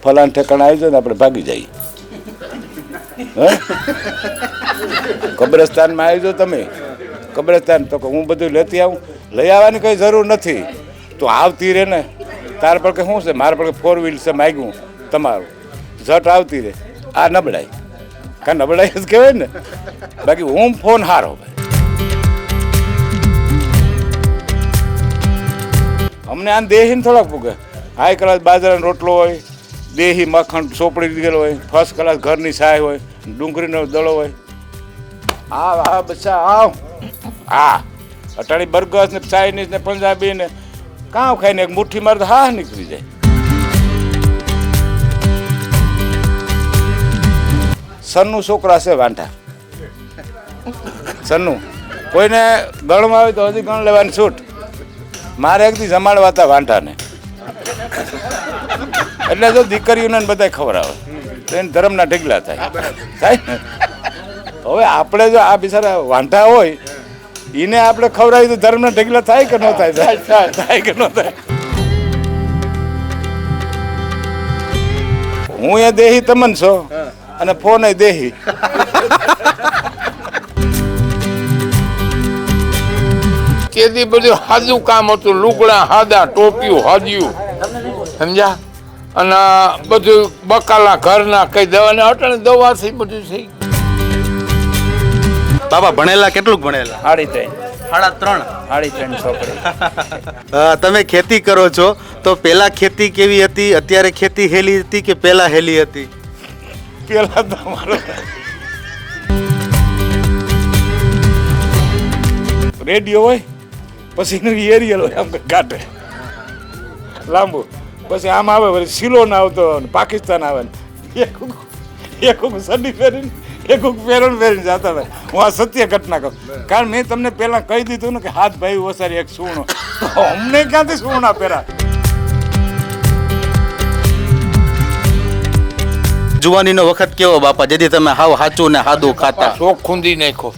ફલાણ ઠેકાણે આવી જાય ને આપણે ભાગી જઈએ. કબ્રસ્તાનમાં આવી જાઓ તમે, કબ્રસ્તાન તો હું બધું લેતી આવું. લઈ આવવાની કંઈ જરૂર નથી, તો આવતી રહે ને. તાર પર કે શું છે, મારા પર 4 વ્હીલ છે માગ્યું તમારું, ઝટ આવતી રહે. આ નબળાઈ, કાં નબળાઈ જ કહેવાય ને. બાકી હું ફોન હારો ભાઈ. અમને આને દેહીને થોડાક પૂગે. હાઈ ક્લાસ બાજરાનો રોટલો હોય, દેહી મખણ ચોપડી દીધેલો હોય, ફર્સ્ટ ક્લાસ ઘરની સાય હોય, ડુંગળીનો દળો હોય. આ બચ્ચા આવ. હા અટાણી બર્ગર્સ ને ચાઇનીઝ ને પંજાબી ને કાં ખાઈને એક મુઠ્ઠી મારે તો હા નીકળી જાય. સન્નું છોકરા છે વાંઢા. સન્નું કોઈને ગણમાં આવે તો હજી ગણ લેવાની છૂટ. મારે એકથી જમાડવા હતા વાંઢાને, એટલે જો દીકરીઓને બધા ખવડાવે તો એને ધર્મના ઢગલા થાય ને. હવે આપણે જો આ બિચારા વાંઢા હોય એને આપણે ખવડાવી તો ધર્મના ઢગલા થાય કે ન થાય? થાય કે ન થાય? હું એ દેહી તમન છો અને ફોન એ દેહી. તેથી બધું સાદું કામ હતું. લુગડા સાદા, ટોપિયું હાદ્યું, સમજ્યા? અને બધું બકાલા ઘરના કઈ દવા ને અટાણે દવાથી બધું થઈ. બાબા ભણેલા કેટલું ભણેલા? 3.5 3.5 છોકરી. તમે ખેતી કરો છો તો પેલા ખેતી કેવી હતી, અત્યારે ખેતી હેલી હતી કે પેલા હેલી હતી? પેલા તો અમારો રેડિયો હોય, પછી એનું એરિયલ હોય, આમ કાઢે લાંબુ, પછી આમ આવે વળી સિલોન આવતો, પાકિસ્તાન આવે ને એક સડી ફેરીને એક પેરણ ફેરીને જતા હતા. હું આ સત્ય ઘટના કહું, કારણ મેં તમને પહેલાં કહી દીધું ને કે હાથ ભાઈ ઓસારી એક સૂણો. અમને ક્યાંથી સૂણા પહેરા? જુવાનીનો વખત કેવો બાપા, જેથી તમે હાવ હાચું ને હાદું ખાતા? શોખ ખૂંદી નાખો.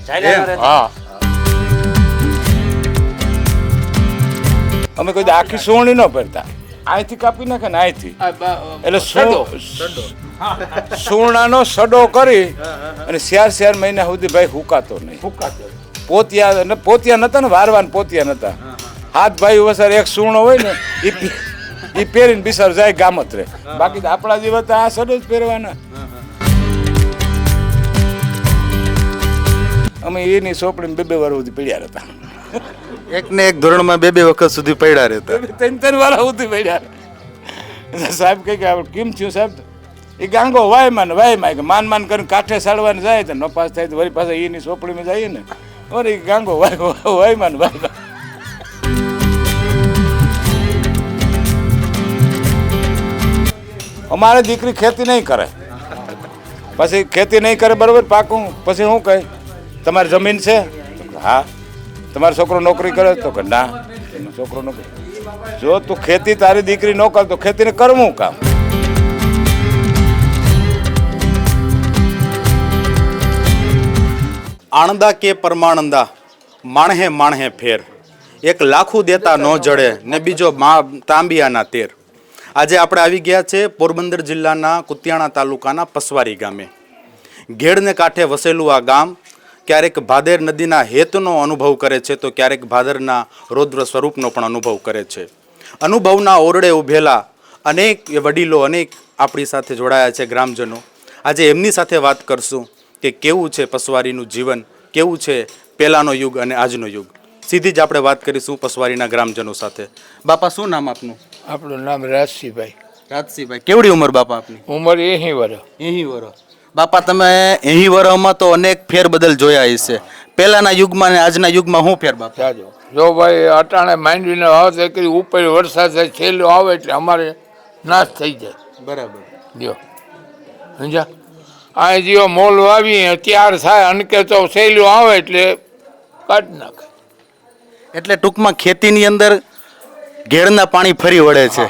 હા, અમે કોઈ આખી સોણી ન પહેરતા, અહીંથી કાપી નાખે ને અહીંથી, એટલે સોણાનો સડો કરી અને 4 મહિના સુધી ભાઈ હુકાતો નહીં. પોતિયા નતા ને, વારવાન પોતિયા નતા. હાથ ભાઈ વસાર એક સૂણો હોય ને એ પહેરીને બિસાર જાય ગામત રે. બાકી આપણા જેવા આ સડો જ પહેરવાના. અમે એની સોપડીને 2 વાર સુધી પડ્યા હતા. એક ને એક ધોરણમાં 2 વખત સુધી પડ્યા રહેતા. 3 વાર સુધી પડ્યા. સાહેબ કહે કે કેમ થયું સાહેબ? એ ગાંગો વાયમાં કે માન કરીને કાંઠે સાડવાને જાય તો નપાસ થાય તો વળી પાછા એની ચોપડીમાં જઈએ ને, વળી ગાંગો વાયમાં વાય. અમારે દીકરી ખેતી નહીં કરે, પછી ખેતી નહીં કરે બરાબર પાકું, પછી શું કહે તમારી જમીન છે? હા. તમારો છોકરો નોકરી કરે તો કે ના, છોકરો નોકરી. જો તું ખેતી તારી દીકરી ન કર તો ખેતીને કરવું કામ? આણંદા કે પરમાણંદા, માણહે માણહે ફેર, એક લાખું દેતા ન જડે ને બીજો તાંબિયાના તેર. આજે આપણે આવી ગયા છે પોરબંદર જિલ્લાના કુતિયાણા તાલુકાના પસવારી ગામે. ઘેડને કાંઠે વસેલું આ ગામ ક્યારેક ભાદર નદીના હેતનો અનુભવ કરે છે તો ક્યારેક ભાદરના રૌદ્ર સ્વરૂપનો પણ અનુભવ કરે છે. અનુભવના ઓરડે ઊભેલા અનેક વડીલો, અનેક આપણી સાથે જોડાયા છે ગ્રામજનો. આજે એમની સાથે વાત કરશું કે કેવું છે પસવારીનું જીવન, કેવું છે પહેલાંનો યુગ અને આજનો યુગ. સીધી જ આપણે વાત કરીશું પસવારીના ગ્રામજનો સાથે. બાપા શું નામ આપનું? આપણું નામ રાજસિંહભાઈ. રાજસિંહભાઈ, કેવડી ઉંમર બાપા આપની? ઉંમર 80 વર્ષ. 80 વર્ષ. બાપા તમે 80 વર્ષમાં તો અનેક ફેરબદલ જોયા હશે. પહેલાના યુગમાં ને આજના યુગમાં શું ફેર બાપા? જો ભાઈ અટાણે માંડવીને વાવત કરી ઉપર વરસાદ થાય, છેલ્લો આવે એટલે અમારે નાશ થઈ જાય. બરાબર. જો સમજ્યા? આ જીવો મોલ વાવીએ ત્યાર થાય અને કે તો સહેલું આવે એટલે કાઢી નાખે. એટલે ટૂંકમાં ખેતીની અંદર ઘેડના પાણી ફરી વળે છે.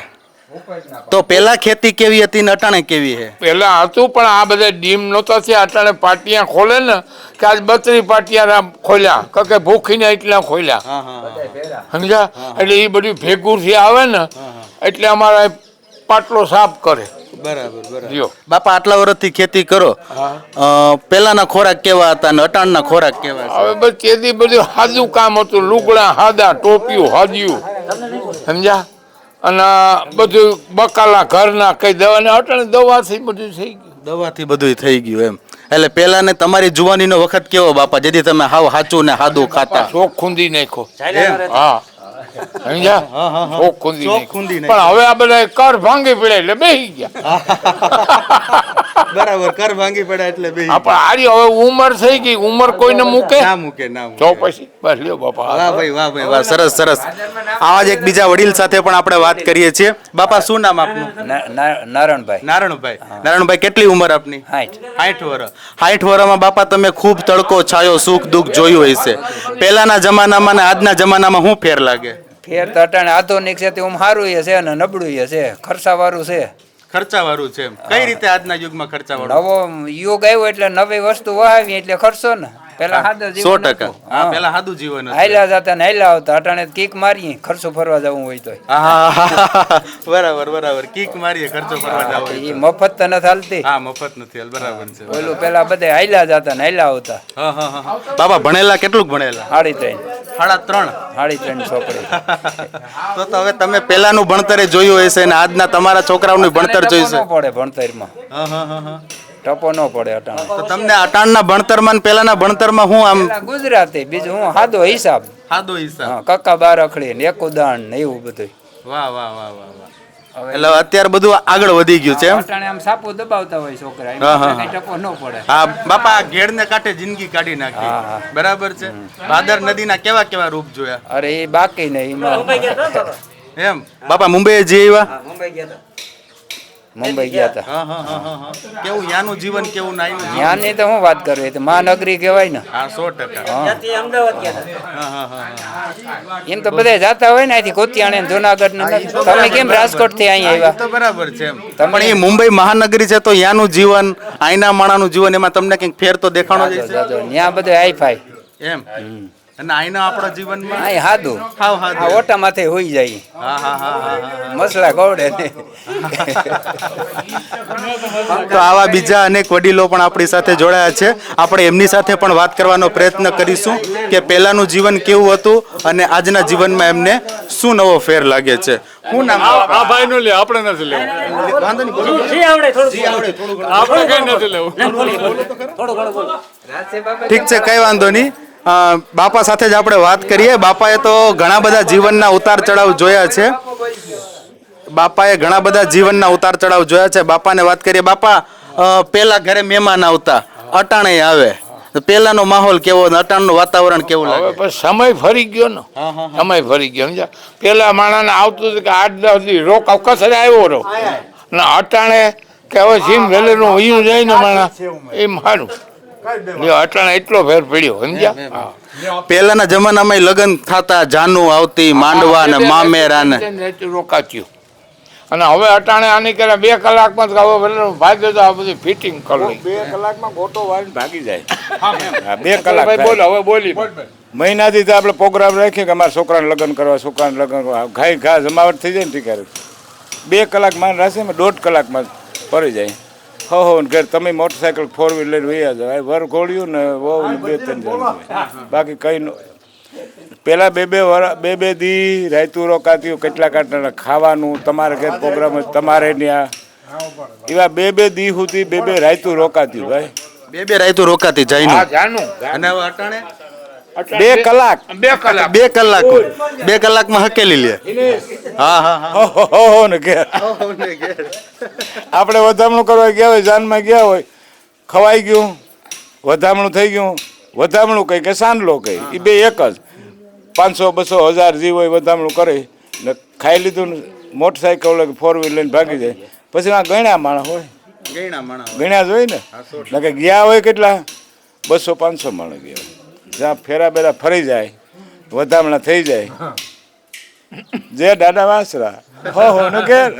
તો પેલા ખેતી કેવી હતી ને અટાણે કેવી છે? પેલા હતું પણ આ બધા ડીમ નહોતા થયા. અટાણે પાટિયા ખોલે ને કે આજ 32 પાટિયા ખોલ્યા કે ભૂખીને એટલા ખોલ્યા, સમજ્યા? એટલે એ બધું ભેગું થી આવે ને એટલે અમારા પાટલો સાફ કરે. બરાબર બરાબર. લ્યો. બાપા આટલા વર્ષથી ખેતી કરો, પેલાના ખોરાક કેવા હતા અને અટાણના ખોરાક કેવા છે? હવે બસ તેથી બધું સાદું કામ હતું, લુગડા હાદા, ટોપિયું હાદ્યું, સમજ્યા? અને બધું બકાલા ઘરના કઈ દવા ને અટાણે દવાથી બધું થઈ ગયું. દવાથી બધું થઈ ગયું એમ. એટલે પેલા ને તમારી જુવાનીનો વખત કેવો બાપા, જેથી તમે હાવ હાચું ને હાદું ખાતા? શોખ ખૂંદી નાખો. એમ? હા સમજ્યા? શોખ ખૂંદી શોખ નાખ્યો. ખૂંદી પણ હવે આ બધા કર ભાંગી પડ્યા એટલે બેસી ગયા. બરાબર, કર ભાંગી પડ્યા એટલે બે આપણે આરી હવે ઉંમર થઈ ગઈ, ઉંમર કોઈને મૂકે ના મૂકે ના મૂકે. તો પછી બસ લ્યો બાપા. વાહ ભાઈ વાહ ભાઈ વાહ, સરસ સરસ. આવા જ એક બીજા વડીલ સાથે પણ આપણે વાત કરીએ છીએ. બાપા શું નામ આપનું? નારણભાઈ. નારણભાઈ. નારણભાઈ કેટલી ઉંમર આપની? 60 વર્ષ. 60 વર્ષમાં બાપા તમે ખૂબ તડકો છાયો સુખ દુઃખ જોયું હશે. પહેલાના જમાનામાં ને આજના જમાનામાં શું ફેર લાગે? ફેર તો અટાણે આધુનિક છે તે સારું છે અને નબળું છે, ખર્ચાવાળું છે. ખર્ચાવાળું છે એમ. કઈ રીતે આજના યુગમાં ખર્ચાવાળું? નવો યુગ આવ્યો એટલે નવી વસ્તુ વહાવી એટલે ખર્ચો ને. પેલા સાદું જીવન 100%. હતું. હા, પેલા સાદું જીવન હતું. હાલ્યા જતા ને હાલ્યા આવતા, અટાણે કીક મારીએ ખર્ચો ફરવા જવું હોય તો હા, બરાબર બરાબર. કીક મારીએ ખર્ચો કરવા જાવ હોય એ તો. મફત તો નથી હાલતી. હા, મફત નથી હાલ. બરાબર છે. ઓલું પેલા બધે હાલ્યા જતા ને હાલ્યા આવતા. હા હા હા. બાબા ભણેલા કેટલું ભણેલા? 3.5 3.5 છોકરી. તો હવે તમે પેલાનું ભણતરે જોયું હશે ને આજના તમારા છોકરાઓનું ભણતર જોયું છે. ટપો ન પડે ભણતરમાં, હા હા હા હા. ટપો ન પડે અટાણે. તો તમને અટાણના ભણતરમાં ને પેલાના ભણતરમાં હું આમ પેલા ગુજરાતી, બીજું હું સાદો હિસાબ. સાદો હિસાબ? હા, કક્કા બાર અખડી ને એકુદાન ને એવું બધું. વાહ વાહ વાહ વાહ વાહ. એટલે અત્યારે બધું આગળ વધી ગયું છે એમ. અટાણે આમ સાપુ દબાવતા હોય છોકરા, હા, હા. કઈ ટપો ન પડે. હા બાપા, આ ઘેડને કાંઠે જિંદગી કાઢી નાખી. હા, હા. બરાબર છે. ભાદર નદીના કેવા કેવા રૂપ જોયા? અરે એ બાકી નહીં એમ બાપા મુંબઈ જઈ આવ્યા? મુંબઈ ગયા હતા. હા હા હા હા. કેવું યાનું જીવન કેવું ના આયનું જીવન? ત્યાંની તો હું વાત કરું, એ તો મહાનગરી કહેવાય ને. હા 100%. હા. હા હા હા. એમ તો બધા જાતા હોય ને અહીંથી કોતિયાણે ને જુનાગઢ ને. તમે કેમ રાજકોટ થી અહીં હા, એ આવ્યા? તો બરાબર છે એમ. પણ એ મુંબઈ મહાનગરી છે તો યાનું જીવન, આઈના માણાનું જીવન, એમાં તમને કંઈક ફેર તો દેખાણો જ છે ત્યાં બધું હાઈ ફાઈ. એમ. અને આઈના આપણા જીવનમાં અહીં હાદું હાવ આ હાદું. ઓટા માથે હોઈ જાય, હા હા હા હા હા. મસલા ગોળે ને. તો આવા બીજા અનેક વડીલો પણ આપણી સાથે જોડાયા છે. આપણે એમની સાથે પણ વાત કરવાનો પ્રયત્ન કરીશું કે પહેલાનું જીવન કેવું હતું અને આજના જીવનમાં એમને શું નવો ફેર લાગે છે. શું નામ? આ ભાઈ નું લે, આપણે નથી લેવું. વાંધો નહીં, બોલો. આપણે કઈ નથી લેવું. ઠીક છે, કઈ વાંધો નહીં. બાપા સાથે જ આપણે વાત કરીએ. બાપાએ તો ઘણા બધા જીવનના ઉતાર ચઢાવ જોયા છે. બાપાએ ઘણા બધા જીવનના ઉતાર ચઢાવ જોયા છે. બાપાને વાત કરીએ. બાપા, પેલા ઘરે મહેમાન આવતા, અટાણે આવે, તો પેલાનો માહોલ કેવો ને અટાણનું વાતાવરણ કેવું હવે લાગે? પછી સમય ફરી ગયો ને, સમય ફરી ગયો સમજ્યા? પેલા માણસને આવતું હતું કે 8-10 દી રોકાવ કસરે આવ્યો રહો, ને અટાણે કે હવે જીમ વેલેનું વયું જાય ને માણસ એમ સારું. અટાણે એટલો ફેર પડ્યો સમજ્યા? પહેલાના જમાનામાં લગ્ન થતા, જાનું આવતી, માંડવા ને મામેરા ને રોકાચ્યું. અને હવે અટાણે આની કરે 2 કલાકમાં જ હવે વેલેનું ભાગ્યો તો આ બધી ફિટિંગ કરી લઈ. 2 કલાકમાં ગોટો વાળીને ભાગી જાય. હા, 2 કલાક ભાઈ બોલો, હવે બોલી. મહિનાથી તો આપણે પ્રોગ્રામ રાખીએ કે અમારા છોકરાને લગ્ન કરવા, છોકરાને લગ્ન કરવા, ઘાઈ ઘા જમાવટ થઈ જાય ને ઠીક. 2 કલાક માન રાખશે, 1.5 કલાકમાં ફરી જાય. હો ને ઘર તમે મોટરસાઇકલ 4 વ્હીલર લઈને વૈયા જાવ. વર ઘોડ્યું ને વહુ ને 2-3 જણ, બાકી કઈ ન. પેલા 2 દી રાયતું રોકાતી, કેટલા કાંટા ખાવાનું, તમારે ઘેર પ્રોગ્રામ તમારે ત્યાં એવા 2 દી સુધી 2 રાયતું રોકાતી ભાઈ. 2 રાયતું રોકાતી જાય હા, જાનું. અને હવે અટાણે 2 કલાક 2 કલાક 2 કલાક 2 કલાકમાં હકેલી લે. હા હા હા. હો ને ઘેર. આપણે વધામણું કરવા ગયા હોય, જાનમાં ગયા હોય, ખવાઈ ગયું, વધામણું થઈ ગયું, વધામણું કહી કે સાંડલો કહી, એ બે એક જ. 500, 200, 1000 જે હોય વધામણું કરે ને ખાઈ લીધું ને મોટરસાઇકલ 4 વ્હીલર લઈને ભાગી જાય. પછી આ ગણ્યા માણસ હોય, ગણ્યા જ હોય ને કે ગયા હોય કેટલા 200-500 માણસ ગયા. જ્યાં ફેરા બેરા ફરી જાય, વધામણા થઈ જાય, જે દાદા વાસરા હો ને ઘેર.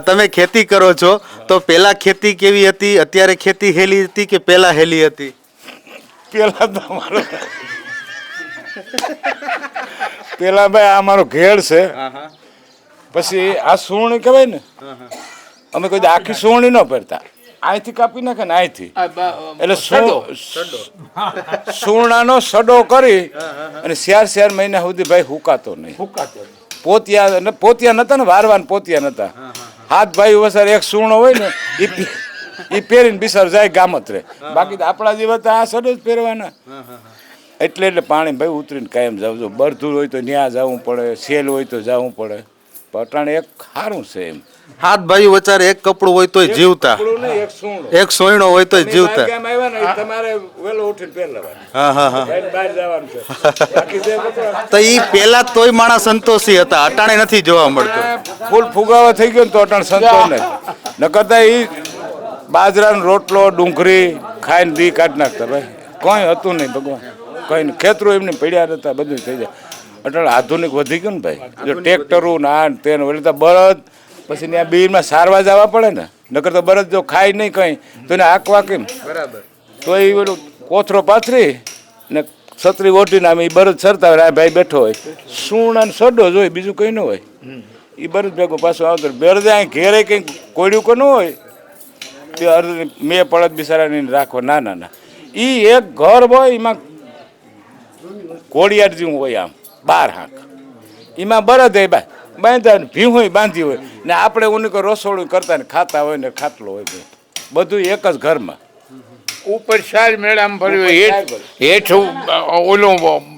તમે ખેતી કરો છો તો પેલા ખેતી કેવી હતી, અત્યારે ખેતી હેલી હતી કે પેલા હેલી હતી? પેલા તો અમારો પેલા ભાઈ આ અમારો ઘેર છે, પછી આ સૂણી કહેવાય ને, અમે કોઈ દી આખી સૂણી ન પહેરતા, અહીંથી કાપી નાખે ને અહીંથી, એટલે સૂણાનો સડો કરી અને 4 મહિના સુધી ભાઈ હુકાતો નહીં. પોતિયા નતા ને, વારવાન પોતિયા નતા. હાથ ભાઈ વસાર એક સૂણો હોય ને એ પહેરીને બિસાર જાય ગામત રે. બાકી આપણા જેવા તો આ સડો જ પહેરવાના. એટલે પાણી ભાઈ ઉતરીને કાયમ જાવજો. બરધુર હોય તો ન્યા જવું પડે, સેલ હોય તો જવું પડે. પટાણ એક સારું છે એમ. હાથ ભાઈ વચારે એક કપડું હોય તોય જીવતા, એક સોયણો હોય તોય જીવતા. તમારે વેલો ઉઠીને પહેરવાનું. હા હા હા. બહાર જવાનું છે. બાકી જે બધું તો ઈ પેલા તોય માણસ સંતોષી હતા, અટાણે નથી જોવા મળતું. ફૂલ ફુગાવા થઈ ગયો ને તો અટાણ સંતોષ ને ન કરતા એ બાજરાનો રોટલો ડુંગળી ખાઈને દી કાઢી નાખતા ભાઈ. કોઈ હતું નહીં ભગવાન, કઈ નહીં. ખેતરો એમને પડ્યા હતા, બધું થઈ જાય. અટાણે આધુનિક વધી ગયું ને ભાઈ. જો ટ્રેક્ટરું ના તેને વળી તો બળદ, પછી ત્યાં બીરમાં સારવા જવા પડે ને. નકર તો બળદ જો ખાય નહીં કંઈ તો એને આંકવા કેમ? બરાબર. તો એ પેલું કોથરો પાથરી ને છત્રી ઓઢીને આમ એ બળદ સરતા હોય, આ ભાઈ બેઠો હોય, સૂણ અને સડો જ હોય, બીજું કંઈ ન હોય. એ બળદ ભેગો પાછો આવતો. બળદ અહીં ઘેરે કંઈક કોળ્યું કે ન હોય તે મેં પડદ બિચારાને રાખવા. ના ના ના, એ એક ઘર હોય એમાં ઘોડિયાર જેવું હોય, આમ 12 હાંક એમાં બળદ હોય બા બાંધ્યા ને ભીં હોય બાંધી હોય ને આપણે ઓની કોઈ રસોડું કરતા ને ખાતા હોય ને ખાટલો હોય ભાઈ. બધું એક જ ઘરમાં. ઉપર સાર મેળામાં ભર્યું, હેઠ ઓલું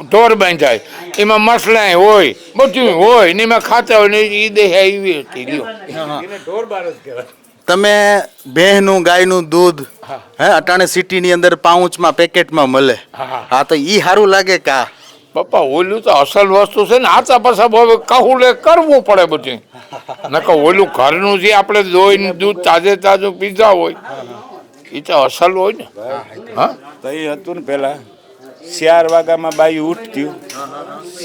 ઢોર બાંધાય, એમાં મસલા હોય, બધું હોય ને એમાં ખાતા હોય ને એ દેહ એવી હતી. લ્યો એને ઢોર બાર જ કહેવાય. તમે ભેંનું ગાયનું દૂધ હે અટાણે સિટીની અંદર પાઉચમાં પેકેટમાં મળે. હા તો ઈ સારું લાગે કા? પપ્પા ઓલું તો અસલ વસ્તુ છે ને. આચા પાછા હવે કહું કરવું પડે બધું. નકર ઓલું ઘરનું જે આપણે દોઈને દૂધ તાજું પીધા હોય એ તો અસલ હોય ને. હા તો એ હતું ને પેલા 4 વાગ્યામાં બાયું ઉઠતી.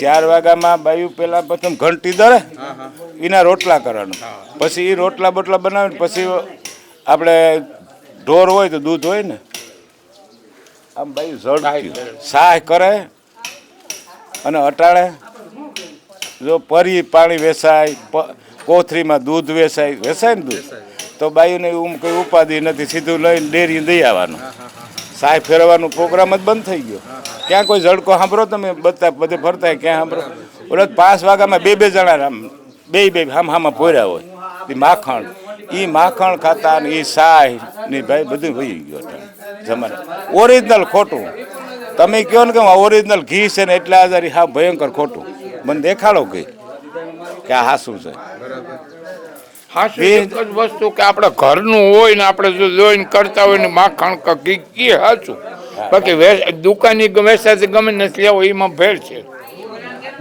4 વાગ્યામાં બાયું પેલા પ્રથમ ઘંટી ધરે, એના રોટલા કરવાનું. પછી એ રોટલા બોટલા બનાવીને પછી આપણે ઢોર હોય તો દૂધ હોય ને આમ બાયું ઝડપી સાહ કરે. અને અટાણે જો પરી પાણી વેસાય, કોથરીમાં દૂધ વેસાય ને દૂધ, તો બાયુને એવું કંઈ ઉપાધિ નથી. સીધું લઈને ડેરી દઈ આવવાનું. સાય ફેરવાનો પ્રોગ્રામ જ બંધ થઈ ગયો. ક્યાં કોઈ ઝડકો સાંભળો તમે? બધે ફરતા ક્યાં સાંભળો? ઓલા 5 વાગ્યામાં 2 જણા આમ બે હામાં પોર્યા હોય. એ માખણ ખાતા ને એ સાય ને ભાઈ બધું વહી ગયો જમાને. ઓરિજિનલ ખોટું તમે કહો ને કે ઓરિજિનલ ઘી છે ને એટલે આજારી. હા ભયંકર ખોટું. મને દેખાડો કે આ હાસું છે. વસ્તુ કે આપણે ઘરનું હોય ને આપણે જો જોઈને કરતા હોય ને માખણ ઘી સાચું. બાકી દુકાની વેચાતી ગમે નથી લેવો એમાં ભેળ છે.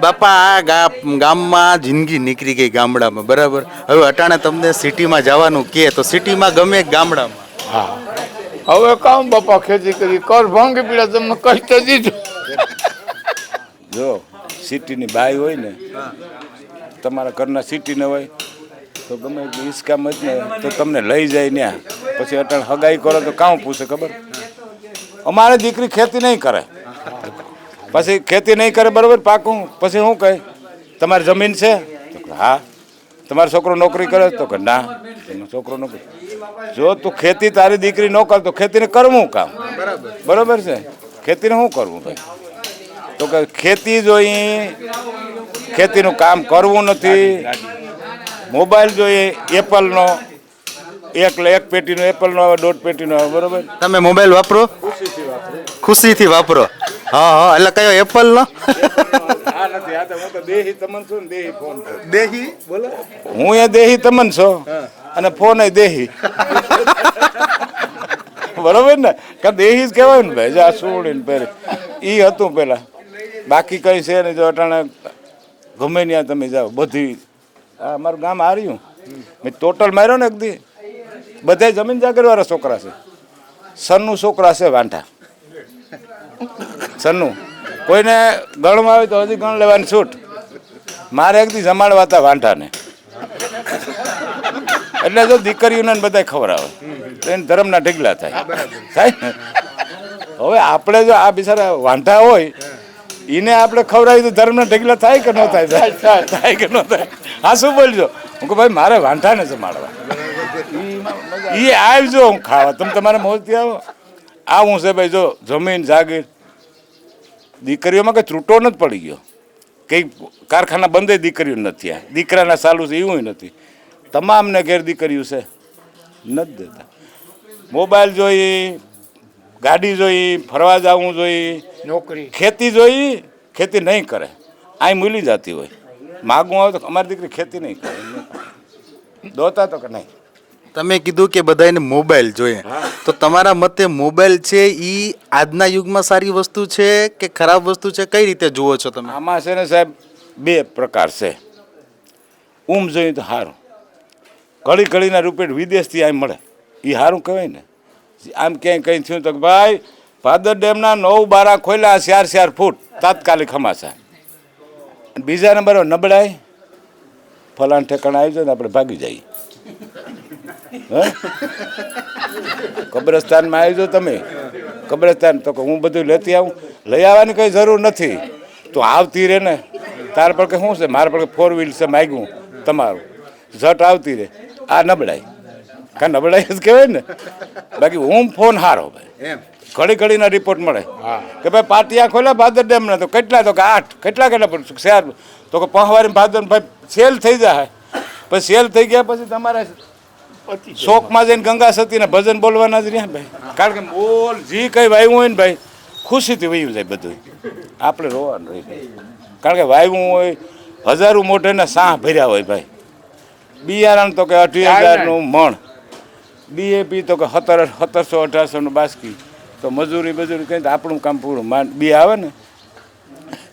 બાપા આ ગામમાં જિંદગી નીકળી ગઈ ગામડામાં, બરાબર. હવે અટાણે તમને સિટીમાં જવાનું કે તો સિટીમાં ગમે ગામડામાં. હા હવે કામ બાપા ખેતી કરી કર ભાંગી પીડા તમને કહી તો દીધું. જો સિટીની બાઈ હોય ને, તમારા ઘરના સિટીને હોય તો ગમે એટલી હિસકામ જ ને તો તમને લઈ જાય ત્યાં. પછી અટાણ હગાઈ કરો તો કામ પૂછે ખબર? અમારે દીકરી ખેતી નહીં કરે. પછી ખેતી નહીં કરે બરાબર પાકું. પછી શું કહે? તમારી જમીન છે? તો કે હા. તમારો છોકરો નોકરી કરે? તો કે ના, તમારો છોકરો નોકરી. જો તું ખેતી તારી દીકરી ન કર તો ખેતીને કરવું કામ? બરાબર છે. ખેતીને શું કરવું ભાઈ? તો કે ખેતી જોઈ, ખેતીનું કામ કરવું નથી. મોબાઈલ જોઈએ એપલનો, એક પેટીનો એપલનો આવે, 1.5 પેટીનો આવે, બરાબર. તમે મોબાઈલ વાપરો? ખુશીથી વાપરો. હા હા. એટલે કયો એપલનો? દેહી બોલો. હું એ દેહી તમન છો અને ફોન એ દેહી. બરોબર ને? કે દેહી જ કહેવાય ને ભાઈ. આ સોડીને પહેરે એ હતું પેલા. બાકી કઈ છે ને. જો અટાણે ગમે ત્યાં તમે જાઓ બધી. આ અમારું ગામ હાર્યું મેં ટોટલ માર્યો ને એક દી. બધા જમીન જાગીર વાળા છોકરા છે. સનનું છોકરા છે વાંઢા. સનનું કોઈને ગણમાં આવે તો હજી ગણ લેવાની છૂટ. મારે એક દી જમાડવા હતા વાંઢાને. એટલે જો દીકરીઓને બધા ખબર આવે તો એને ધર્મના ઢગલા થાય ને. હવે આપણે જો આ બિચારા વાંઢા હોય એને આપણે ખવડાવી તો ધર્મના ઢગલા થાય કે ન થાય? થાય કે ન થાય? હા, શું બોલજો? હું કહું ભાઈ મારે વાંઢા ને જમાડવા, એ આવજો હું ખાવા, તમે તમારે મોજથી આવો. આવું છે ભાઈ. જો જમીન જાગીર દીકરીઓમાં કંઈ ત્રુટો નથી પડી ગયો. કંઈ કારખાના બંધ દીકરીઓ નથી. આ દીકરાના ચાલુ છે એવું નથી. તમામને ઘેર દીકરીઓ છે, નથી દેતા. મોબાઈલ જોઈ, ગાડી જોઈ, ફરવા જવું જોઈ, નોકરી ખેતી જોઈ, ખેતી નહીં કરે, અહીં મૂલી જતી હોય. માગવું આવે તો અમારી દીકરી ખેતી નહીં કરે, દોતા તો કે નહીં. તમે કીધું કે બધાને મોબાઈલ જોઈએ, તો તમારા મતે મોબાઈલ છે એ આજના યુગમાં સારી વસ્તુ છે કે ખરાબ વસ્તુ છે? કઈ રીતે જુઓ છો તમે? આમાં છે ને સાહેબ બે પ્રકાર છે. જોઈએ તો સારું, ઘડી ઘડીના રૂપિયા વિદેશથી અહીં મળે, એ સારું કહેવાય ને. આમ ક્યાંય કંઈ થયું તો ભાઈ ભાદર ડેમના 9 બારા ખોલ્યા, 4 ફૂટ તાત્કાલિક ખમાસા. બીજા નંબર નબળાઈ, ફલાણ ઠેકાણા આવી જાય ને આપણે ભાગી જઈએ. કબ્રસ્તાનમાં આવી જાઓ તમે, કબ્રસ્તાન તો હું બધું લેતી આવું. લઈ આવવાની કંઈ જરૂર નથી, તો આવતી રહે ને. તાર પર કે શું છે, મારા પર 4 વ્હીલ છે, માગ્યું તમારું, ઝટ આવતી રહે. આ નબળાઈ, કા નબળાઈ જ કહેવાય ને. બાકી હું ફોન હારો ભાઈ, ઘડી ઘડીના રિપોર્ટ મળે કે ભાઈ પાટિયા ખોલ્યા ભાદર ડેમના, તો કેટલા? તો કે 8. કેટલા શેર? તો કે પહવારી ભાદર ભાઈ સેલ થઈ જાય. પછી સેલ થઈ ગયા પછી તમારે શોકમાં જઈને ગંગા સતીને ભજન બોલવાના જ રહ્યા ભાઈ. કારણ કે બોલ જે કંઈ વાવ્યું હોય ને ભાઈ ખુશીથી વયું જાય બધું. આપણે રોવાનું રહી, કારણ કે વાવ્યું હોય, હજારો મોઢેના સાહ ભર્યા હોય ભાઈ. બિયારણ તો કે 28,000નું મણ, DAP તો કે 1700-1800નું બાસ્કી. તો મજૂરી કંઈ તો આપણું કામ પૂરું. બી આવે ને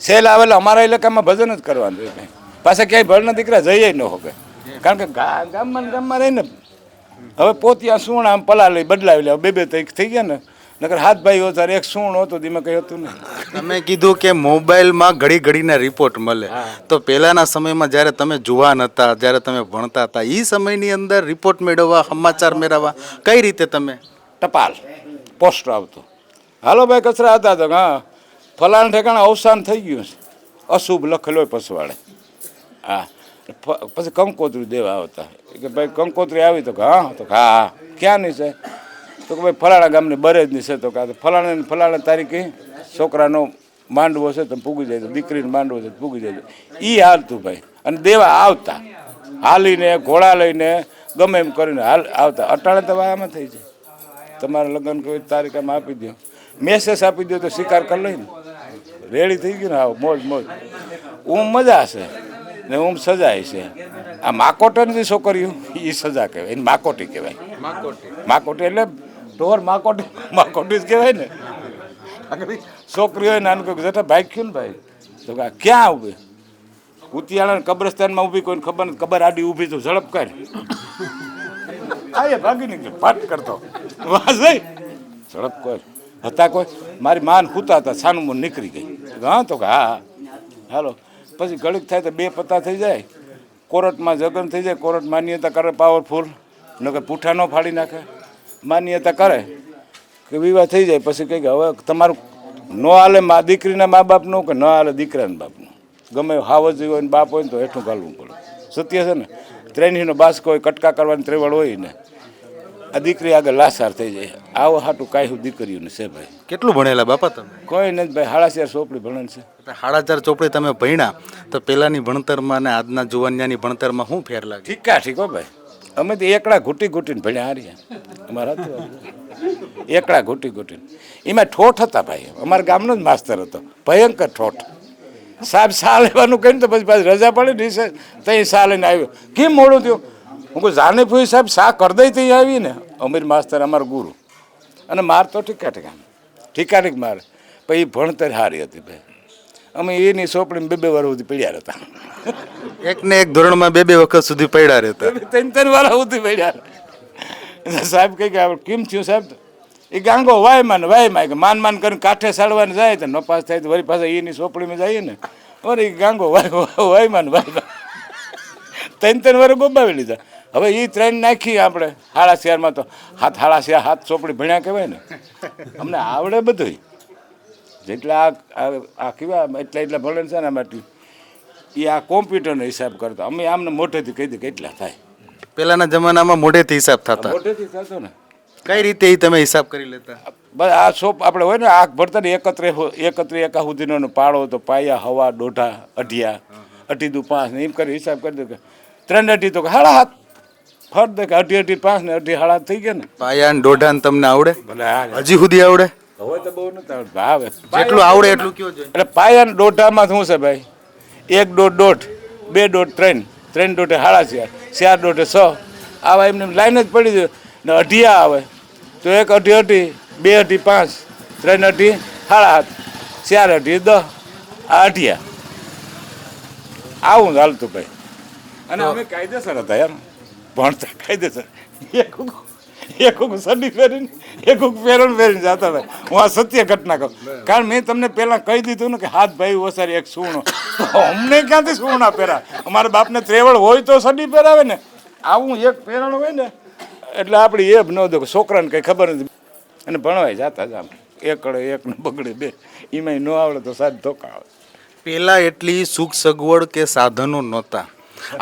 સેલ આવે એટલે અમારા ઇલાકામાં ભજન જ કરવાનું હોય ભાઈ. પાછા ક્યાંય ભળના દીકરા જઈએ ન હોકે, કારણ કે ગામમાં રહીને હવે પોતિયા સૂણ આમ પલાળી બદલાવી લે. 2 થઈ ગયા ને, નકર હાથ ભાઈ હતો એક સૂણ હતો, એમાં કંઈ હતું નહીં. તમે કીધું કે મોબાઈલમાં ઘડી ઘડીના રિપોર્ટ મળે, તો પહેલાના સમયમાં જ્યારે તમે જુવાન હતા, જ્યારે તમે ભણતા હતા, એ સમયની અંદર રિપોર્ટ મેળવવા, સમાચાર મેળવવા કઈ રીતે તમે? ટપાલ પોસ્ટ આવતો, હાલો ભાઈ કચરા હતા તો હા ફલાણા ઠેકાણે અવસાન થઈ ગયું છે, અશુભ લખેલો હોય પસવાડે. હા, પછી કંકોત્રી દેવા આવતા કે ભાઈ કંકોત્રી આવી તો હા, તો હા ક્યાંની છે? તો કે ભાઈ ફલાણા ગામની બરેજની છે. તો કે ફલાણા તારીખે છોકરાનો માંડવો છે, તો પૂગી જાય, તો દીકરીનો માંડવો છે પૂગી જાય. એ હાલતું ભાઈ, અને દેવા આવતા હાલીને ઘોડા લઈને ગમે એમ કરીને આવતા. અટાણે તો આમાં થઈ જાય, તમારા લગ્ન કોઈ તારીખ આમ આપી દો, મેસેજ આપી દો તો સ્વીકાર કરી લઈને રેડી થઈ ગયું ને. આવો મોજ. મજા છે ને સજાય છે. આ માકોટની છોકરીઓ એ સજા કહેવાય, એને માકોટી કહેવાય. માકોટી એટલે ઢોર માકોટી જ કહેવાય ને. છોકરીઓ નાનું કોઈ જતા ભાગ્યું ને ભાઈ, તો ક્યાં ઊભી? કુતિયાણા કબ્રસ્તાનમાં ઊભી, કોઈને ખબર નથી. ખબર આડી ઊભી તો ઝડપ કરી આ ભાગી નીકળે ફાટ કરતો વાહ જઈ ઝડપ કોઈ હતા. કોઈ મારી માન ખૂતા હતા, છાનું મન નીકળી ગઈ. હા, તો હા હાલો. પછી ઘડીક થાય તો 2 પત્તા થઈ જાય, કોર્ટમાં જગન થઈ જાય. કોર્ટ માન્યતા કરે પાવરફુલ, નકર પૂઠા ન ફાડી નાખે. માન્યતા કરે કે વિવાહ થઈ જાય. પછી કહે કે હવે તમારું ન હાલે દીકરીના મા બાપનું કે ન હાલે દીકરાના બાપનું. ગમે હાવજ હોય ને બાપ હોય ને તો હેઠું ઘાલવું પડે. સત્ય છે ને. ત્રેણીનો બાસ્કો હોય, કટકા કરવાની ત્રેવડ હોય ને, આ દીકરી આગળ લાસાર થઈ જાય. આવો હાટું કાંઈ દીકરીઓને છે ભાઈ. કેટલું ભણેલા બાપા તમે? કોઈ નથી ભાઈ, 4.5 ચોપડી ભણે છે. 4.5 ચોપડી તમે ભણ્યા, તો પહેલાંની ભણતરમાં ને આજના જુવાનિયાની ભણતરમાં શું ફેર લાગે? ઠીક હો ભાઈ. અમે તો એકડા ઘૂંટીને ભણ્યા હાર્યા. અમારા એકડા ઘૂંટીને એમાં ઠોઠ હતા ભાઈ. અમારા ગામનો જ માસ્તર હતો, ભયંકર ઠોઠ. સાહેબ સા લેવાનું કહીને તો પછી રજા પડી ને ત્યાં સા લઈને આવ્યો. કેમ મોડું થયું? હું કહું જાને ફૂઈ સાહેબ સા કરી દઈ ત્યાં આવી ને. અમીર માસ્તર અમારો ગુરુ, અને માર તો ઠીક મારે. પછી ભણતર સારી હતી ભાઈ. અમે એની ચોપડીમાં 2 વાર સુધી પડ્યા હતા. એકને એક ધોરણમાં 2 વખત સુધી પડ્યા રહેતા. 3 વાર સુધી પડ્યા. સાહેબ કહે કે કેમ થયું સાહેબ? એ ગાંગો વાયમાં કે માન કરીને કાંઠે સાડવાને જાય તો નપાસ થાય તો વળી પાછા એની ચોપડીમાં જઈએ ને. અરે એ ગાંગો વાયમાં 3 વાર ગોબાવી લીધા. હવે એ 3 નાખી આપણે 4.5 તો 7 ચોપડી ભણ્યા કહેવાય ને. અમને આવડે બધું. જેટલા આ કેવા એટલા ભણે છે ને આમાંથી એ આ કોમ્પ્યુટરનો હિસાબ કરતા અમે આમને મોઢેથી કહી દઈએ કેટલા થાય. પહેલાના જમાનામાં મોઢેથી હિસાબ થતા. મોઢેથી થતો ને કઈ રીતે એ તમે હિસાબ કરી લેતા? બસ આ સોપ આપણે હોય ને આંખ ભરતા ને એકત્રે એકા સુધીનો પાડો તો પાયા હવા દોઢા અઢિયા અઢી દુ 5 ને એમ કરી હિસાબ કરી દો કે 3 અઢી તો 7.5 ફર દે કે અઢી 5 ને અઢી 7.5 થઈ ગયા ને. પાયા ને દોઢા ને તમને આવડે? ભલે હા હજી સુધી આવડે? હવે તો બહુ નથી આવડતું. આવે જેટલું આવડે એટલું કયો જોઈએ. એટલે પાયા ને દોઢામાં શું છે ભાઈ? 1 દોઢ 2 દોઢ 3 3 દોઢે 4.5 4 દોઢે 6 આવા એમને લાઈન જ પડી જાય ને. અઢિયા આવે તો 1 અઢી 2 અઢી 5 3 અઢી 7.5 4 અઢી 10 આ અઢિયા આવું હાલતું ભાઈ. અને અમે કાયદેસર હતા યાર ભણતા કાયદેસર. એક સડી ફેરીને એક ફેરણ ફેરીને જતા ભાઈ. હું આ સત્ય ઘટના કહું કારણ મેં તમને પહેલાં કહી દીધું ને કે હાથ ભાઈ ઓસારી એક સૂણો અમને ક્યાંથી સૂણા પહેરા. અમારા બાપને ત્રેવડ હોય તો સડી પહેરાવે ને. આવું એક પહેરણ હોય ને એટલે આપણે એ ન દો છોકરાને કંઈ ખબર નથી અને ભણવાય જતા જ આમ એકડે એક ને બગડે 2 એમાંય ન આવડે તો સાદ ધોકા આવે. પહેલાં એટલી સુખ સગવડ કે સાધનો નહોતા.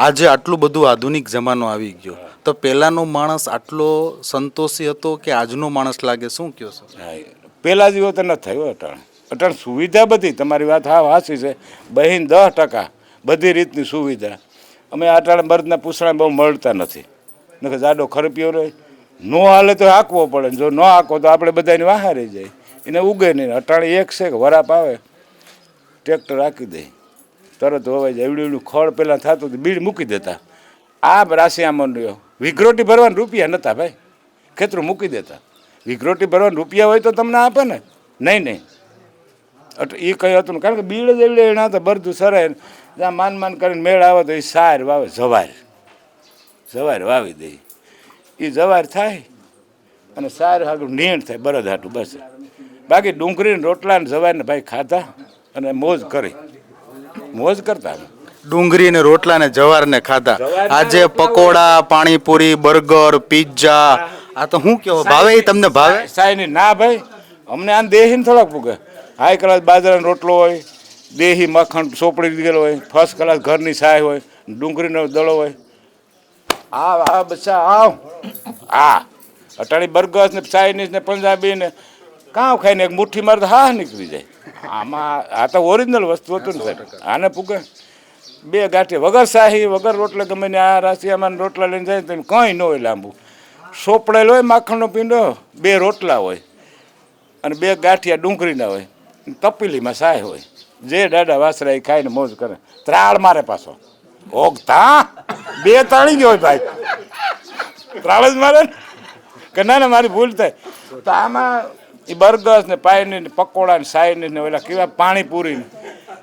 આજે આટલું બધું આધુનિક જમાનો આવી ગયો તો પહેલાંનો માણસ આટલો સંતોષી હતો કે આજનો માણસ લાગે? શું કહો છો? હા પહેલાં જેવો તો ન થયો. અટાણ સુવિધા બધી તમારી વાત હા હાસી છે. બહેન 10% બધી રીતની સુવિધા. અમે અટાણે મર્દના પૂછડા બહુ મળતા નથી ને જાડો ખરપીઓ રહે ન હાલે તો હાંકવો પડે. જો ન હાંકો તો આપણે બધાની વાહા રહી જાય એને ઉગે નહીં. અટાણે એક છે કે વરાપ આવે ટ્રેક્ટર હાંકી દે તરત હોવાઈ જાય. એવડું ખડ પહેલાં થતું હતું બીડ મૂકી દેતા. આ રાશિયામાં રહ્યો વિઘરોટી ભરવાના રૂપિયા નહોતા ભાઈ. ખેતરું મૂકી દેતા. વિઘરોટી ભરવાના રૂપિયા હોય તો તમને આપે ને. નહીં એ કંઈ હતું ને કારણ કે બીડ જ એવડે એના તો બધું સરાય જ્યાં માન કરીને મેળ આવે તો એ સાર વાવે જવાર વાવી દે. એ જવાર થાય અને સાર આગળ નીણ થાય બરદ હાટું બસ. બાકી ડુંગળીને રોટલા ને જવારને ભાઈ ખાતા અને મોજ કરતા. ડુંગળી ને રોટલા ને જવાર ને ખાધા. આજે પકોડા પાણીપુરી બર્ગર પિઝા આ તો શું કેવો ભાવે? એ તમને ભાવે? સાયની ના ભાઈ અમને આને દેહીને થોડાક પૂગે. હાઈ ક્લાસ બાજરાનો રોટલો હોય દેહી મખણ ચોપડી દીધેલો હોય ફર્સ્ટ ક્લાસ ઘરની સાય હોય ડુંગળીનો દળો હોય. આ બચ્ચા આવ આ અટાણી બર્ગર્સ ને ચાઇનીઝ ને પંજાબી ને કાં ખાઈને એક મુઠ્ઠી મારે તો હા નીકળી જાય. આમાં આ તો ઓરિજિનલ વસ્તુ હતું ને સાહેબ. આને પૂગે 2 ગાંઠી વગર શાહી વગર રોટલે ગમે ને આ રાશિયામાં રોટલા લઈને જાય તો કંઈ ન હોય લાંબુ. સોપડેલો હોય માખણનો પીંડો 2 રોટલા હોય અને 2 ગાંઠિયા ડુંગળીના હોય તપેલીમાં સાય હોય. જે દાદા વાસરા એ ખાઈને મોજ કરે. ત્રાળ મારે પાછો ઓગતા 2 તાળી ગયો હોય ભાઈ. ત્રાળ જ મારે કે ના મારી ભૂલ થાય તો આમાં એ બર્ગર્સ ને પાયની ને પકોડા ને સાયની ને ઓલા કેવા પાણીપુરી ને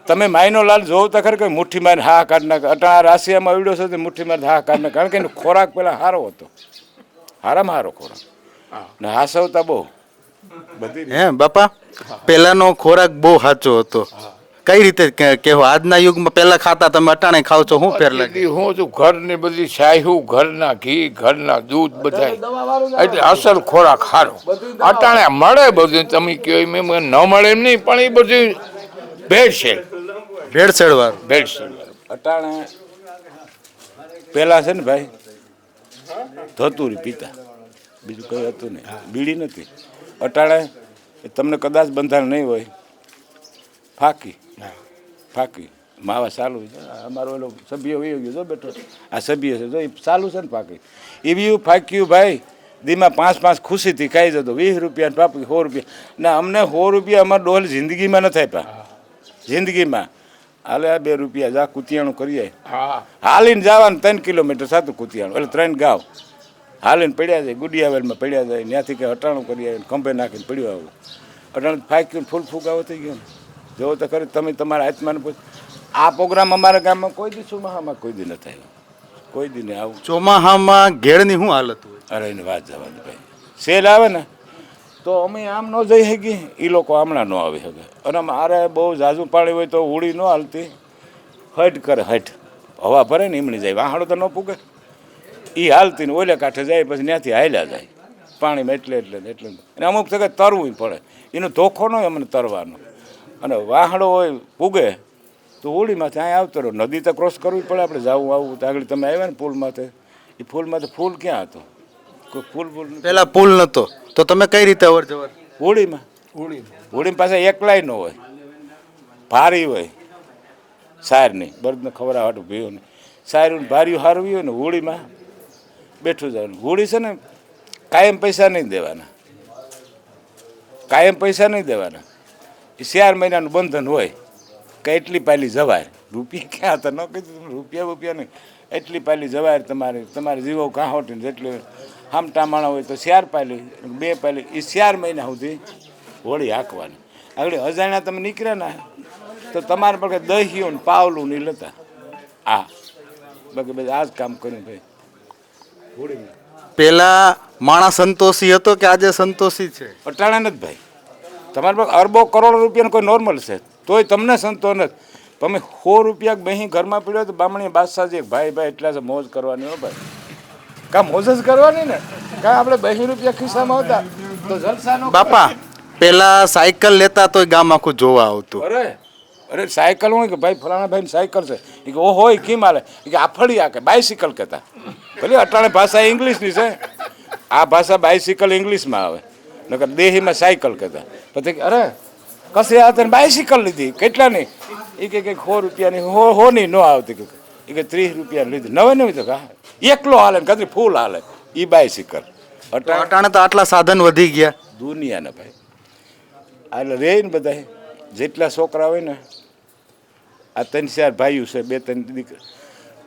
તમે માયનો લાલ જોવો તો ખરે કે મુઠ્ઠી મારી હા કાઢ નાખે. અટા રાશિયામાં આવડ્યો છે મુઠ્ઠી મારી હા કાઢ નાખે કારણ કે એનો ખોરાક પેલા સારો હતો. હારામાં સારો ખોરાક ને હાસવતા બહુ બધી. હે બાપા પહેલાનો ખોરાક બહુ સાચો હતો. કઈ રીતે કેવો? આજના યુગમાં પહેલા ખાતા તમે અટાણે ખાવ છો શું ફેર લાગે? હું છું ઘરની બધી શાહી ઘરના ઘી ઘરના દૂધ બધા એટલે અસલ ખોરાક સારો અટાણે મળે બધું. તમે કહો એમ ન મળે એમ નહીં પણ એ બધું ભેળસેળ વાળું. અટાણે પેલા છે ને ભાઈ ધતુરી પીતા બીજું કંઈ હતું નહીં. બીડી નથી. અટાણે તમને કદાચ બંધારણ નહીં હોય ફાકી માવા ચાલુ અમારો ઓલો સભ્ય વયો ગયો જો બેઠો આ સભ્ય છે જો એ ચાલુ છે ને ફાકી એવી ફાક્યું ભાઈ દીમાં 5 ખુશીથી ખાઈ જતો. 20 રૂપિયા પાપી 100 રૂપિયા ના અમને 100 રૂપિયા અમારે ડોલ જિંદગીમાં નથી આપ્યા. જિંદગીમાં હાલે 2 રૂપિયા જા કુતિયાણું કરીએ હાલીને જવાનું 3 કિલોમીટર સાતું કુતિયાણું એટલે 3 ગાવ હાલીને પડ્યા જાય. ગુડિયાવેલમાં પડ્યા જાય ત્યાંથી કંઈ હટાણું કરી આવે ખંભે નાખીને પડ્યું આવું. અટાણું ફાક્યું ફૂલ ફૂગાવો થઈ ગયો ને. જો તો ખરી તમે તમારા આત્માને પૂછ. આ પ્રોગ્રામ અમારા ગામમાં કોઈ દી ચોમાહામાં કોઈ દી નથી આવ્યો. કોઈ દી નહીં આવું. ચોમાહામાં ઘેડની શું હાલત હોય? અરે એની વાત જવાની ભાઈ. સેલ આવે ને તો અમે આમ ન જઈ શકીએ એ લોકો હમણાં ન આવી શકે. અને મારે બહુ ઝાઝું પાણી હોય તો હોળી ન હાલતી હટ કરે હટ હવા ભરે ને એમની જાય વાહણો તો ન પૂગે. એ હાલતી ને ઓલે કાંઠે જાય પછી ત્યાંથી હાલ્યા જાય પાણીમાં એટલે અને અમુક જગ્યાએ તરવું પડે. એનો ધોખો ન હોય અમને તરવાનો. અને વાહડો હોય પૂગે તો હોળીમાંથી અહીંયા આવતો રહ્યો. નદી તો ક્રોસ કરવી પડે આપણે જવું આવું. તો આગળ તમે આવ્યા ને પુલમાંથી, એ પુલમાંથી ફૂલ ક્યાં હતો? કોઈ ફૂલ પેલા પુલ નતો તો તમે કઈ રીતે અવર જવર? હોળીમાં પાસે એકલાય ન હોય, ભારી હોય સારની બળદને ખવડાવવાનું ભીઓને સારું ભાર્યું હારવી હોય ને હોળીમાં બેઠું જવાનું. હોળી છે ને કાયમ પૈસા નહીં દેવાના, કાયમ પૈસા નહીં દેવાના. એ 4 મહિનાનું બંધન હોય કે એટલી પાલી જવાય. રૂપિયા ક્યાં હતા? ન કીધું રૂપિયા નહીં, એટલી પાલી જવાય તમારે જીવો કાહોટીને જેટલી હામટા માણા હોય તો 4 પાલી 2 પાલી એ 4 મહિના સુધી હોળી હાંકવાની. આગળ અજાણ્યા તમે નીકળ્યા ને તો તમારે પર દહીઓ ને પાવલું નહીં લેતા. બાકી બધું આ જ કામ કર્યું ભાઈ હોળીમાં. પેલા માણસ સંતોષી હતો કે આજે સંતોષી છે? અટાણા નથી ભાઈ. તમારા પાસે અરબો કરોડો રૂપિયાનો કોઈ નોર્મલ છે તોય તમને સંતોષ નથી. તમે 100 રૂપિયા બહી ઘરમાં પીડ્યો તો બામણી બાદશાહજી ભાઈ એટલા છે મોજ કરવાની હો ભાઈ. કાં મોજ જ કરવાની ને, કાં આપણે 2 રૂપિયા ખિસ્સામાં આવતા તો જલસાનો. બાપા પેલા સાયકલ લેતા તોય ગામ આખું જોવા આવતું. અરે સાયકલ હોય કે ભાઈ ફલાણા ભાઈ સાયકલ છે એ કે ઓહો એ કેમ હાલે એ કે આફળી આ કે બાયસિકલ કહેતા. ભલે અટાણે ભાષા ઇંગ્લિશની છે, આ ભાષા બાયસિકલ ઇંગ્લિશમાં આવે, નકર દેહીમાં સાયકલ કહેતા. પછી અરે કશે આ તને બાયસિકલ લીધી કેટલાની? એ કે 100 રૂપિયાની હોની ન આવતી, એ કે 30 રૂપિયા લીધી. નવી તો હા એકલો હાલે ને કદી ફૂલ હાલે એ બાયસિકલ. અટાણે તો આટલા સાધન વધી ગયા દુનિયાના ભાઈ. એટલે રે ને બધા જેટલા છોકરા હોય ને, આ 3-4 ભાઈઓ છે, 2-3 દીકરા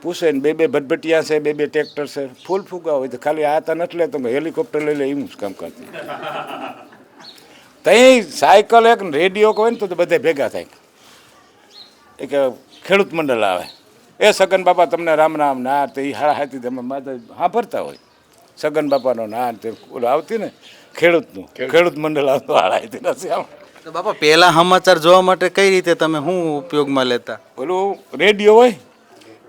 પૂછે ને 2-2 ભટભટિયા છે, 2-2 ટ્રેક્ટર છે. ફૂલ ફૂગા હોય તો ખાલી આ તા નથી લેતો હેલિકોપ્ટર લઈ લે એવું જ કામ કરતી. તઈ સાયકલ એક રેડિયો હોય ને તો બધા ભેગા થાય. એક ખેડૂત મંડળ આવે, એ સગન બાપા તમને રામ રામ ના તે એ હાથી તમે માતા સાંભળતા હોય સગન બાપાનો ના તે આવતી ને ખેડૂતનું ખેડૂત મંડળ આવતું હાળાતી નથી આમ. તો બાપા પહેલા સમાચાર જોવા માટે કઈ રીતે તમે શું ઉપયોગમાં લેતા? ઓલું રેડિયો હોય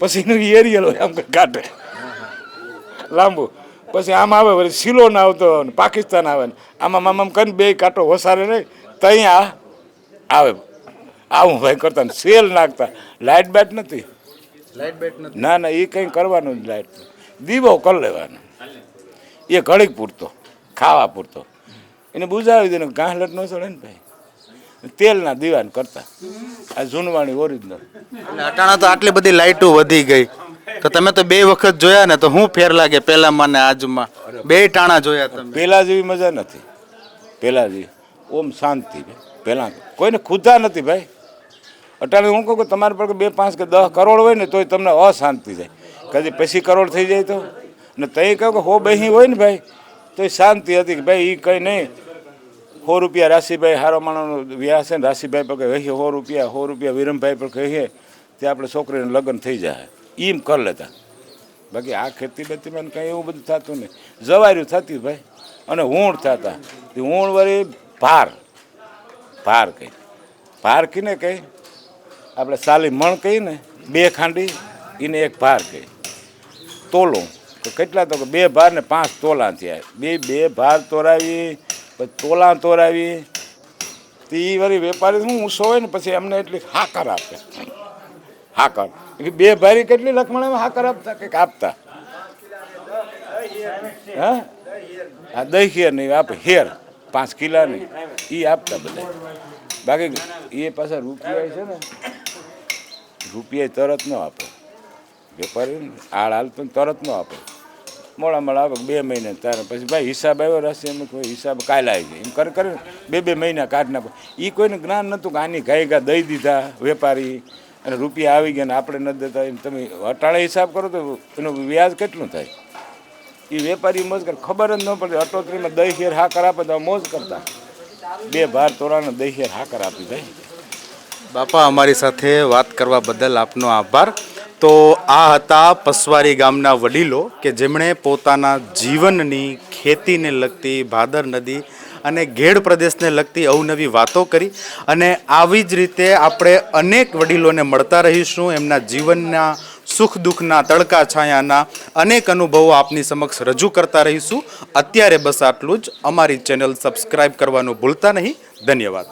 પછી એનું એરિયલ હોય આમ કાઢે લાંબુ, પછી આમ આવે વળી સિલોન આવતો ને પાકિસ્તાન આવે ને આમ કરીને 2 કાંટો વસારે નહીં તઈ આવે આવું ભાઈ કરતા ને સેલ નાખતા. લાઇટ બેટ નથી, ના એ કંઈ કરવાનું જ. લાઇટ દીવો કરી લેવાનો એ ઘડીક પૂરતો ખાવા પૂરતો, એને બુઝાવી દે ને ગાંહલટ ન ચડે ને ભાઈ. તેલના દીવાન કરતા આ જૂનવાણી ઓરિજિનલ. અટાણા તો આટલી બધી લાઇટો વધી ગઈ તો તમે તો 2 વખત જોયા ને તો શું ફેર લાગે પેલામાં ને આજમાં? 2 ટાણા જોયા તમે. પહેલાં જેવી મજા નથી, પહેલાં જેવી ઓમ શાંતિ. પહેલાં કોઈને ખુદા નથી ભાઈ. અટાણે હું કહું કે તમારી પર 2, 5 કે 10 કરોડ હોય ને તોય તમને અશાંતિ થાય. કદી પછી કરોડ થઈ જાય તો ને તઈ કહું કે 100 બહી હોય ને ભાઈ તો શાંતિ હતી કે ભાઈ એ કંઈ નહીં. 100 રૂપિયા રાશિભાઈ હારો માણસનો વ્યાહ છે ને રાશિભાઈ પર કહીએ 100 રૂપિયા વિરમભાઈ પર કહીએ તે આપણે છોકરીને લગ્ન થઈ જાય એમ કરી લેતા. બાકી આ ખેતી બેતીમાં કંઈ એવું બધું થતું નહીં. જવાર્યું થતી ભાઈ અને ઊંણ થતા. ઊંણ વળી ભાર કહીને કહી આપણે સાલી મણ કહીએ ને 2 ખાંડી એને 1 ભાર કહી. તોલો તો કેટલા તો 2 ભાર ને 5 તોલા થયા. 2 ભાર તોરાવી પછી તોલા તોરાવી તો એ વળી વેપારી શું ઊંસો હોય ને પછી એમને એટલી હાકર આપે. હાકર 2 ભારી કેટલી લખમણ હાકર આપતા કંઈક આપતા. હા આ દહીં હેર નહીં આપે, હેર 5 કિલા નહીં એ આપતા બધા. બાકી એ પાછા રૂપિયા છે ને રૂપિયા તરત ન આપે વેપારી. હાલ તો તરત ન આપે, મોડા આપે 2 મહિને તારે પછી ભાઈ હિસાબ આવ્યો રહેશે એમ કોઈ હિસાબ કાલે આવી જાય એમ કરે 2 મહિના કાઢી નાખો. એ કોઈને જ્ઞાન નહોતું કે આની ઘા દઈ દીધા વેપારી અને રૂપિયા આવી ગયા ને આપણે નથી દેતા. એમ તમે અટાણે હિસાબ કરો તો એનું વ્યાજ કેટલું થાય? એ વેપારી મોજ કરે, ખબર જ ન પડતી. અટોતરીમાં દહીં હેર હાકર આપે તો મોજ કરતા. 2 ભાર તોરાને દહીં હેર હાકર આપી જાય. બાપા અમારી સાથે વાત કરવા બદલ આપનો આભાર. તો આ હતા પસવારી ગામના વડીલો કે જેમણે પોતાના જીવનની ખેતીને લગતી ભાદર નદી અને ઘેડ પ્રદેશને લગતી અવનવી વાતો કરી. અને આવી જ રીતે આપણે અનેક વડીલોને મળતા રહીશું. એમના જીવનના સુખ દુઃખના તડકા છાયાના અનેક અનુભવો આપની સમક્ષ રજૂ કરતા રહીશું. અત્યારે બસ આટલું જ. અમારી ચેનલ સબસ્ક્રાઈબ કરવાનું ભૂલતા નહીં. ધન્યવાદ.